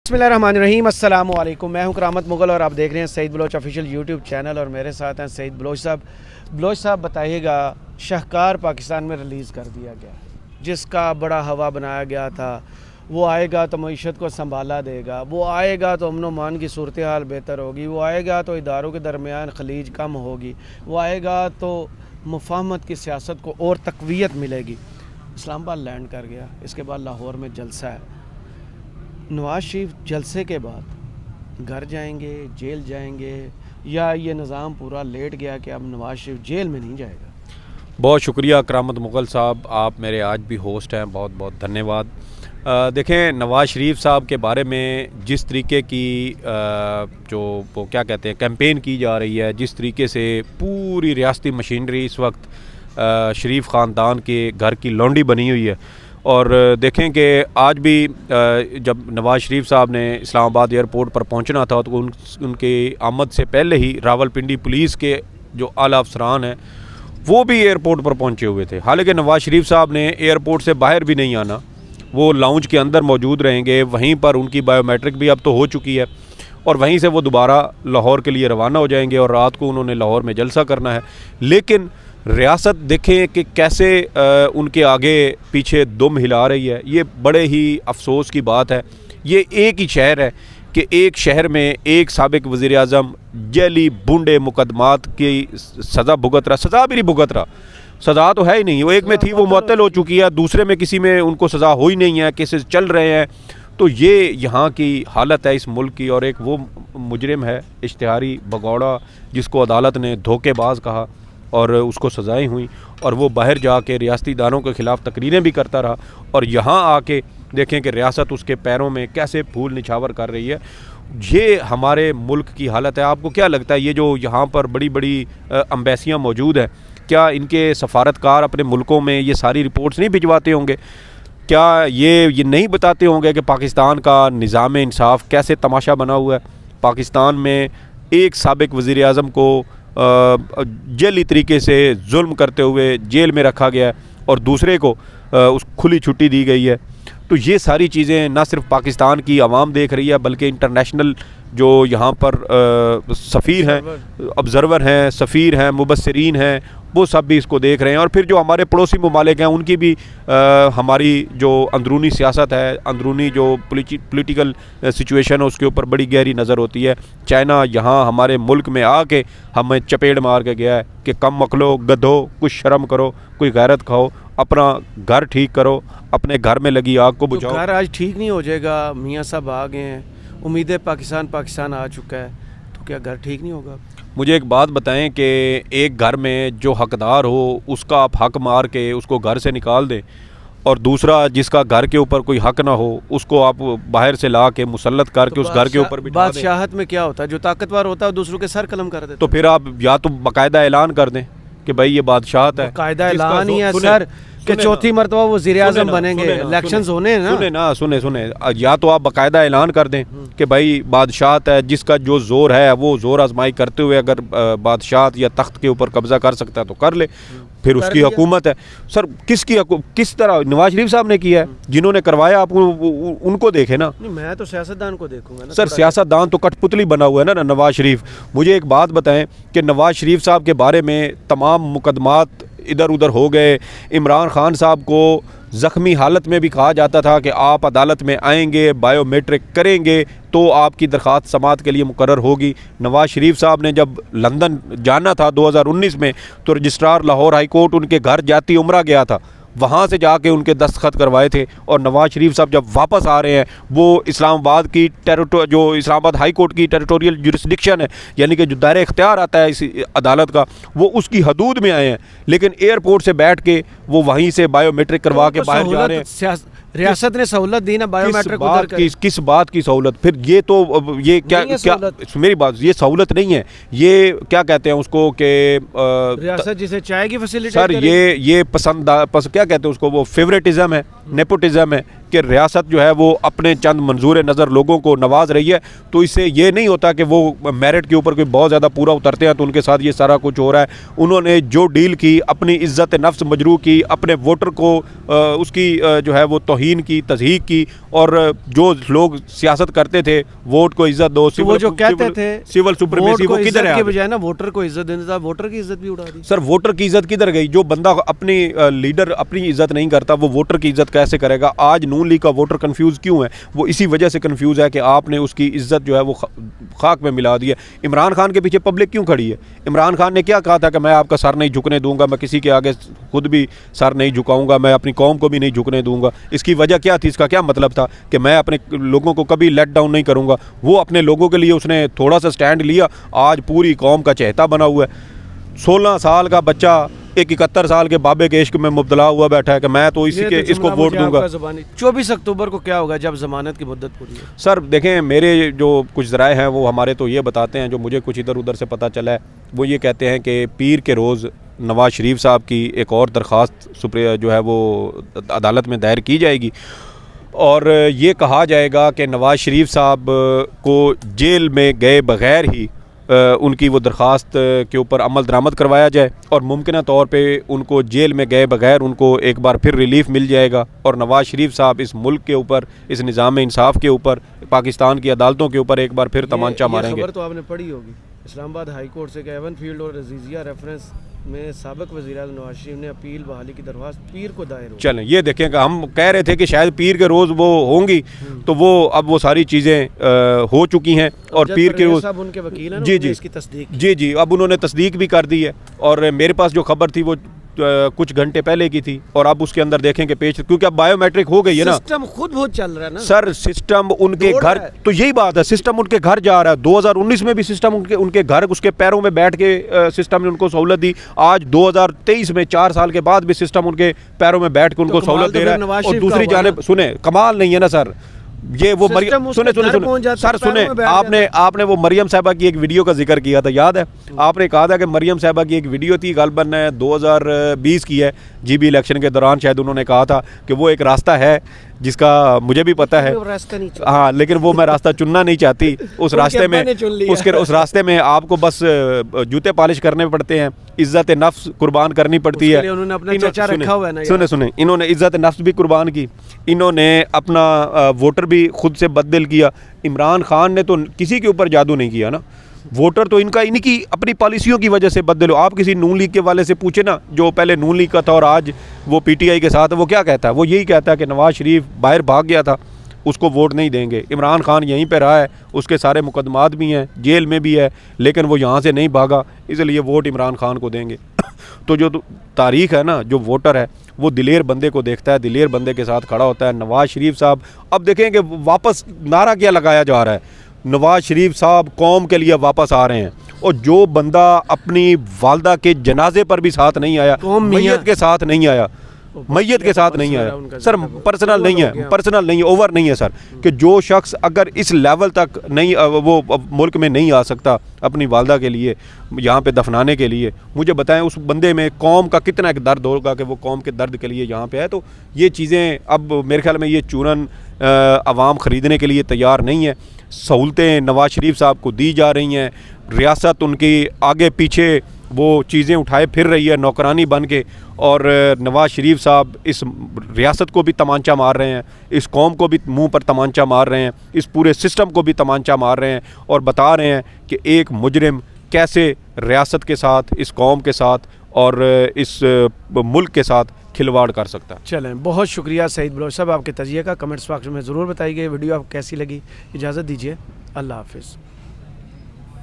बिस्मिल्लाहिर्रहमानिर्रहीम अस्सलाम वालेकुम। मैं हूं करामत मुगल और आप देख रहे हैं Saeed Baloch official YouTube channel और मेरे साथ हैं सईद बलोच साहब। बलोच साहब बताइएगा, शाहकार पाकिस्तान में रिलीज़ कर दिया गया, जिसका बड़ा हवा बनाया गया था। वो आएगा तो मईशत को संभाला देगा, वो आएगा तो अमन मान की सूरत हाल बेहतर होगी, वो आएगा तो इदारों के दरमियान खलीज कम होगी, वो आएगा तो मुफाहमत की सियासत को और तक़वियत मिलेगी। इस्लामाबाद लैंड कर गया, इसके बाद लाहौर में जलसा है। नवाज शरीफ जलसे के बाद घर जाएंगे, जेल जाएंगे, या ये निज़ाम पूरा लेट गया कि अब नवाज शरीफ जेल में नहीं जाएगा? बहुत शुक्रिया करामत मुगल साहब, आप मेरे आज भी होस्ट हैं, बहुत बहुत धन्यवाद। देखें, नवाज शरीफ साहब के बारे में जिस तरीके की जो वो क्या कहते हैं कैंपेन की जा रही है, जिस तरीके से पूरी रियासती मशीनरी इस वक्त शरीफ ख़ानदान के घर की लौंडी बनी हुई है। और देखें कि आज भी जब नवाज़ शरीफ साहब ने इस्लामाबाद एयरपोर्ट पर पहुंचना था तो उनके आमद से पहले ही रावलपिंडी पुलिस के जो आला अफसरान हैं वो भी एयरपोर्ट पर पहुंचे हुए थे। हालांकि नवाज़ शरीफ साहब ने एयरपोर्ट से बाहर भी नहीं आना, वो लाउंज के अंदर मौजूद रहेंगे। वहीं पर उनकी बायोमेट्रिक भी अब तो हो चुकी है और वहीं से वो दोबारा लाहौर के लिए रवाना हो जाएंगे और रात को उन्होंने लाहौर में जलसा करना है। लेकिन रियासत देखें कि कैसे उनके आगे पीछे दुम हिला रही है। ये बड़े ही अफसोस की बात है। ये एक ही शहर है कि एक शहर में एक साबिक वज़ीर आज़म जेली बूंडे मुकदमात की सज़ा भुगत रहा, सज़ा भी नहीं भुगत रहा, सज़ा तो है ही नहीं। वो एक में थी वो मुअत्तल हो चुकी है, दूसरे में किसी में उनको सज़ा हो ही नहीं है, केसेस चल रहे हैं। तो ये यहाँ की हालत है इस मुल्क की। और एक वो मुजरिम है इश्तिहारी भगौड़ा, जिसको अदालत ने धोखेबाज कहा और उसको सज़ाएँ हुई और वो बाहर जाके रियासती इदारों के ख़िलाफ़ तकरीरें भी करता रहा। और यहाँ आके देखें कि रियासत उसके पैरों में कैसे फूल निछावर कर रही है। ये हमारे मुल्क की हालत है। आपको क्या लगता है, ये जो यहाँ पर बड़ी बड़ी एम्बेसियाँ मौजूद हैं, क्या इनके सफारतकार अपने मुल्कों में ये सारी रिपोर्ट्स नहीं भिजवाते होंगे? क्या ये नहीं बताते होंगे कि पाकिस्तान का निज़ाम इंसाफ कैसे तमाशा बना हुआ है? पाकिस्तान में एक साबिक वज़ीर आज़म को जेली तरीके से जुल्म करते हुए जेल में रखा गया है और दूसरे को उस खुली छुट्टी दी गई है। तो ये सारी चीज़ें ना सिर्फ पाकिस्तान की आवाम देख रही है, बल्कि इंटरनेशनल जो यहाँ पर सफ़ीर हैं, ऑब्ज़र्वर हैं, सफ़ीर हैं, मुबस्सिरीन हैं, वो सब भी इसको देख रहे हैं। और फिर जो हमारे पड़ोसी ममालिक हैं उनकी भी हमारी जो अंदरूनी सियासत है, अंदरूनी जो पॉलिटिकल सिचुएशन है, उसके ऊपर बड़ी गहरी नज़र होती है। चाइना यहाँ हमारे मुल्क में आके हमें चपेट मार के गया है कि कम मकलो गधो, कुछ शर्म करो, कोई गैरत खाओ, अपना घर ठीक करो, अपने घर में लगी आग को बुझाओ। तो घर आज ठीक नहीं हो जाएगा, मियाँ साहब आ गए हैं, उम्मीदें पाकिस्तान आ चुका है, तो क्या घर ठीक नहीं होगा? मुझे एक बात बताएं कि एक घर में जो हकदार हो उसका आप हक मार के उसको घर से निकाल दें, और दूसरा जिसका घर के ऊपर कोई हक ना हो उसको आप बाहर से ला के मुसल्लत करके उस घर के ऊपर बिठा दें। बादशाहत में क्या होता है, जो ताकतवर होता है दूसरों के सर कलम कर देता है। तो फिर आप या तो बाकायदा ऐलान कर दें कि भाई ये बादशाहत है, कायदा ऐलान ही है सर कि चौथी मरतबा वज़ीर आज़म बनेंगे, इलेक्शंस होने हैं ना। सुने या तो आप बाकायदा ऐलान कर दें कि भाई बादशाहत है, जिसका जो ज़ोर है वो ज़ोर आजमाई करते हुए अगर बादशाहत या तख्त के ऊपर कब्ज़ा कर सकता है तो कर ले, फिर उसकी हुकूमत है। सर किस तरह नवाज शरीफ साहब ने किया है, जिन्होंने करवाया आप उनको देखें ना। नहीं, मैं तो सियासतदान को देखूंगा ना। सर सियासतदान तो कठपुतली बना हुआ है ना नवाज शरीफ। मुझे एक बात बताएं कि नवाज शरीफ साहब के बारे में तमाम मुकदमात इधर उधर हो गए। इमरान खान साहब को ज़ख्मी हालत में भी कहा जाता था कि आप अदालत में आएंगे, बायोमेट्रिक करेंगे तो आपकी दरख्वास्त समाअत के लिए मुकर्रर होगी। नवाज शरीफ साहब ने जब लंदन जाना था 2019 में तो रजिस्ट्रार लाहौर हाई कोर्ट उनके घर जाती उम्रा गया था, वहाँ से जाके उनके दस्तखत करवाए थे। और नवाज शरीफ साहब जब वापस आ रहे हैं वो इस्लामाबाद की जो इस्लामाबाद हाई कोर्ट की टेरिटोरियल जुरिस्डिक्शन है, यानी कि जो दायरा इख्तियार आता है इस अदालत का, वो उसकी हदूद में आए हैं, लेकिन एयरपोर्ट से बैठ के वो वहीं से बायोमेट्रिक करवा के बाहर जा रहे हैं। रियासत ने सहूलत दी ना बायोमेट्रिक किस बात की सहूलत? फिर ये क्या मेरी बात, ये सहूलत नहीं है, ये क्या कहते हैं उसको कि रियासत जिसे चाय की फैसिलिटी सर ये क्या कहते हैं उसको, वो फेवरेटिज्म है। नेपोटिज्म है कि रियासत जो है वो अपने चंद मंजूर नज़र लोगों को नवाज रही है, तो इससे ये नहीं होता कि वो मेरिट के ऊपर कोई बहुत ज़्यादा पूरा उतरते हैं तो उनके साथ ये सारा कुछ हो रहा है। उन्होंने जो डील की, अपनी इज़्ज़त नफ्स मजरू की, अपने वोटर को उसकी जो है वो तौहीन की, तज़हीक की, और जो लोग सियासत करते थे वोट को इज़्ज़त दो, तो वो जो कहते थे सिविल सुप्रीमेसी, वो किधर है? के बजाय ना वोटर को इज्जत देने था, वोटर की इज्जत भी उड़ा दी। सर वोटर की इज़्ज़त किधर गई? जो बंदा अपनी लीडर अपनी इज़्ज़त नहीं करता वो वोटर की इज़्ज़त कैसे करेगा? आज नून लीग का वोटर कंफ्यूज क्यों है? वो इसी वजह से कंफ्यूज है कि आपने उसकी इज़्ज़त जो है वो खाक में मिला दी है। इमरान खान के पीछे पब्लिक क्यों खड़ी है? इमरान खान ने क्या कहा था कि मैं आपका सर नहीं झुकने दूंगा, मैं किसी के आगे खुद भी सर नहीं झुकाऊंगा, मैं अपनी कौम को भी नहीं झुकने दूंगा। इसकी वजह क्या थी? इसका क्या मतलब था कि मैं अपने लोगों को कभी लेट डाउन नहीं करूंगा। वो अपने लोगों के लिए उसने थोड़ा सा स्टैंड लिया, आज पूरी कौम का चहेता बना हुआ है। 16 साल का बच्चा एक 71 साल के बाबे के इश्क में मुब्तला हुआ बैठा है कि मैं तो इसी के इसको वोट दूंगा। 24 अक्टूबर को क्या होगा जब जमानत की मुद्दत पूरी है? सर देखें, मेरे जो कुछ ज़राए हैं वो हमारे तो ये बताते हैं, जो मुझे कुछ इधर उधर से पता चला है वो ये कहते हैं कि पीर के रोज़ नवाज़ शरीफ साहब की एक और दरख्वास्त जो है वो अदालत में दायर की जाएगी और ये कहा जाएगा कि नवाज़ शरीफ साहब को जेल में गए बग़ैर ही उनकी वो दरख्वास्त के ऊपर अमल दरामद करवाया जाए और मुमकिन तौर पे उनको जेल में गए बगैर उनको एक बार फिर रिलीफ मिल जाएगा और नवाज़ शरीफ साहब इस मुल्क के ऊपर, इस निज़ाम इंसाफ के ऊपर, पाकिस्तान की अदालतों के ऊपर एक बार फिर तमांचा मारेंगे। खबर तो आपने पढ़ी होगी, इस्लामाबाद हाई कोर्ट से एवन फील्ड और अजीज़िया रेफरेंस में साबिक वज़ीर-ए-आज़म नवाज शरीफ ने अपील बहाली की दरख्वास्त पीर को दायर हो। चलें ये देखें कि हम कह रहे थे कि शायद पीर के रोज़ वो होंगी, तो वो अब वो सारी चीज़ें हो चुकी हैं और पीर के रोज़ उनके वकील हैं, जी जी इसकी तस्दीक जी अब उन्होंने तस्दीक भी कर दी है और मेरे पास जो खबर थी वो कुछ घंटे पहले की थी और अब उसके अंदर देखें कि पेज, क्योंकि अब बायोमेट्रिक हो गई है ना, सिस्टम खुद बहुत चल रहा है ना सर, सिस्टम उनके घर, तो यही बात है, सिस्टम उनके घर जा रहा है। 2019 में भी सिस्टम उनके घर, उसके पैरों में बैठ के सिस्टम ने उनको सहूलत दी। आज 2023 में 4 साल के बाद भी सिस्टम उनके पैरों में बैठ के उनको सहूलत दे रहा है। और दूसरी जानिब सुने, कमाल नहीं है ना सर, ये वो सुने सर, सुने, आपने वो मरियम साहिबा की एक वीडियो का जिक्र किया था, याद है? आपने कहा था कि मरियम साहिबा की एक वीडियो थी, गालबन 2020 की है, जीबी इलेक्शन के दौरान शायद उन्होंने कहा था कि वो एक रास्ता है जिसका मुझे भी पता है, हाँ, लेकिन वो मैं रास्ता चुनना नहीं चाहती। उस रास्ते में उस रास्ते में आपको बस जूते पॉलिश करने पड़ते हैं, इज्जत नफ्स कुर्बान करनी पड़ती है। उन्होंने अपना चचा रखा हुआ है ना, सुने, इन्होंने इज्जत नफ्स भी कुर्बान की, इन्होंने अपना वोटर भी खुद से बदल किया। इमरान खान ने तो किसी के ऊपर जादू नहीं किया ना, वोटर तो इनकी अपनी पॉलिसियों की वजह से बदलो। आप किसी नून लीग के वाले से पूछे ना, जो पहले नून लीग का था और आज वो पीटीआई के साथ है, वो क्या कहता है? वो यही कहता है कि नवाज़ शरीफ बाहर भाग गया था, उसको वोट नहीं देंगे। इमरान खान यहीं पे रहा है, उसके सारे मुकदमात भी हैं, जेल में भी है, लेकिन वो यहाँ से नहीं भागा, इसलिए वोट इमरान खान को देंगे। तो जो तारीख है ना, जो वोटर है वो दिलेर बंदे को देखता है, दिलेर बंदे के साथ खड़ा होता है। नवाज़ शरीफ साहब, अब देखें कि वापस नारा क्या लगाया जा रहा है, नवाज़ शरीफ साहब कौम के लिए वापस आ रहे हैं। और जो बंदा अपनी वालदा के जनाजे पर भी साथ नहीं आया, मैयत के साथ नहीं आया, मैयत के साथ नहीं आया सर, पर्सनल नहीं है, पर्सनल नहीं है, ओवर नहीं है सर, कि जो शख्स अगर इस लेवल तक नहीं वो मुल्क में नहीं आ सकता अपनी वालदा के लिए यहाँ पे दफनाने के लिए, मुझे बताएं उस बंदे में कौम का कितना एक दर्द होगा कि वो कौम के दर्द के लिए यहाँ पे है। तो ये चीज़ें अब मेरे ख्याल में ये चूरन आवाम ख़रीदने के लिए तैयार नहीं है। सहूलतें नवाज़ शरीफ साहब को दी जा रही हैं, रियासत उनकी आगे पीछे वो चीज़ें उठाए फिर रही है नौकरानी बन के, और नवाज़ शरीफ साहब इस रियासत को भी तमांचा मार रहे हैं, इस कौम को भी मुंह पर तमांचा मार रहे हैं, इस पूरे सिस्टम को भी तमांचा मार रहे हैं और बता रहे हैं कि एक मुजरिम कैसे रियासत के साथ, इस कौम के साथ और इस मुल्क के साथ खिलवाड़ कर सकता है। चलें, बहुत शुक्रिया सईद बलोच साहब, आपके तजिए का कमेंट्स बॉक्स में ज़रूर बताइए। वीडियो आपको कैसी लगी? इजाज़त दीजिए, अल्लाह हाफिज़।